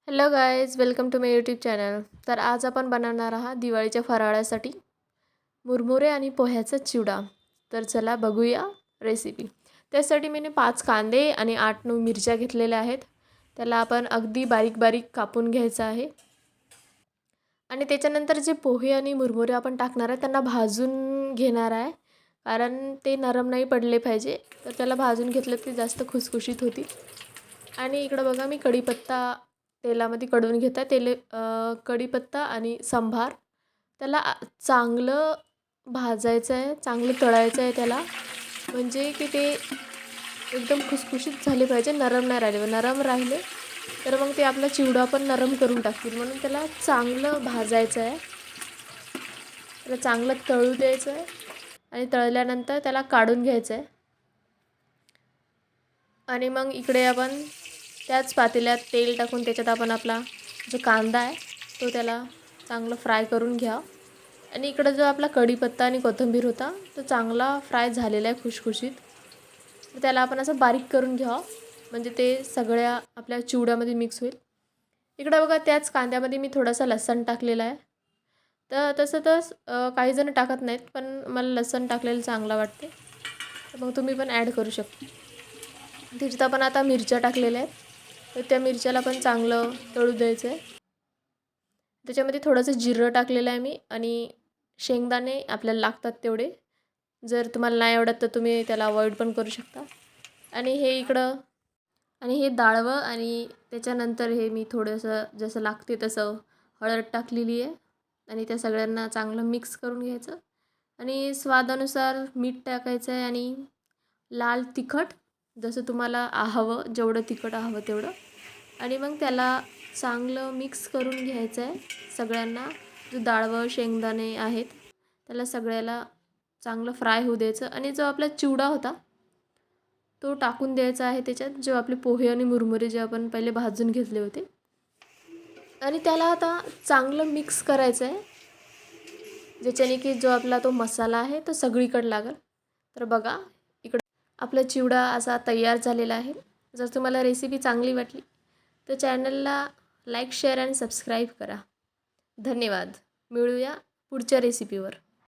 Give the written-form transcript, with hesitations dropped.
Hello guys, welcome to my YouTube channel. तर आज आपण बनवणार आहात दिवाळीच्या फराळासाठी मुरमुरे आणि पोह्याचा चिवडा. तर चला बघूया रेसिपी. त्यासाठी मी 5 कांदे आणि 8-9 मिरच्या घेतलेल्या आहेत. त्याला आपण अगदी बारीक बारीक कापून घ्यायचं आहे. आणि त्याच्यानंतर जे पोहे आणि मुरमुरे आपण टाकणार आहे त्यांना भाजून घेणार आहे, कारण ते नरम नाही पडले पाहिजे. तर त्याला भाजून घेतलं की जास्त खुसखुशीत होती. आणि इकडं बघा, मी कढीपत्ता तेलामध्ये कडवून घेत आहे. कढीपत्ता आणि सांबार त्याला चांगलं भाजायचं आहे, चांगलं तळायचं आहे त्याला, म्हणजे की ते एकदम खुसखुशीत झाले पाहिजे, नरम नाही राहिले. नरम राहिले तर मग ते आपला चिवडा पण नरम करून टाकतील, म्हणून त्याला चांगलं भाजायचं आहे. त्याला चांगलं तळू द्यायचं आहे आणि तळल्यानंतर त्याला काढून घ्यायचं आहे. आणि मग इकडे आपण त्याच पातेल्यात तेल टाकून त्याच्यात आपण आपला जो कांदा आहे तो त्याला चांगलं फ्राय करून घ्या. आणि इकडं जो आपला कढीपत्ता आणि कोथिंबीर होता तो चांगला फ्राय झालेला आहे खुशखुशीत. तर त्याला आपण असं बारीक करून घ्यावं, म्हणजे ते सगळ्या आपल्या चिवड्यामध्ये मिक्स होईल. इकडं बघा, त्याच कांद्यामध्ये मी थोडासा लसूण टाकलेला आहे. तर तसं तर काही जण टाकत नाहीत, पण मला लसूण टाकलेलं चांगला वाटते, तर मग तुम्ही पण ॲड करू शकता. त्याच्यात आपण आता मिरच्या टाकलेल्या आहेत, तर त्या मिरच्याला पण चांगलं तळू द्यायचं आहे. त्याच्यामध्ये थोडंसं जिरं टाकलेलं आहे मी, आणि शेंगदाणे आपल्याला लागतात तेवढे. जर तुम्हाला नाही आवडत तर तुम्ही त्याला अवॉइड पण करू शकता. आणि हे डाळवं, आणि त्याच्यानंतर हे मी थोडंसं जसं लागते तसं हळद टाकलेली आहे. आणि त्या सगळ्यांना चांगलं मिक्स करून घ्यायचं. आणि स्वादानुसार मीठ टाकायचं आहे, आणि लाल तिखट जसं तुम्हाला हवं, जेवढं तिखट हवं तेवढं. आणि मग त्याला चांगलं मिक्स करून घ्यायचं आहे सगळ्यांना. जो डाळवं शेंगदाणे आहेत त्याला सगळ्याला चांगलं फ्राय होऊ द्यायचं. आणि जो आपला चिवडा होता तो टाकून द्यायचा आहे त्याच्यात, जो आपले पोहे आणि मुरमुरे जे आपण पहिले भाजून घेतले होते. आणि त्याला आता चांगलं मिक्स करायचं आहे, ज्याच्याने की जो आपला तो मसाला आहे तो सगळीकडे लागेल. तर बघा, इकडं आपला चिवडा असा तयार झालेला आहे. जर तुम्हाला रेसिपी चांगली वाटली तर चॅनलला लाईक, शेअर आणि सबस्क्राईब करा. धन्यवाद. मिळूया पुढच्या रेसिपीवर.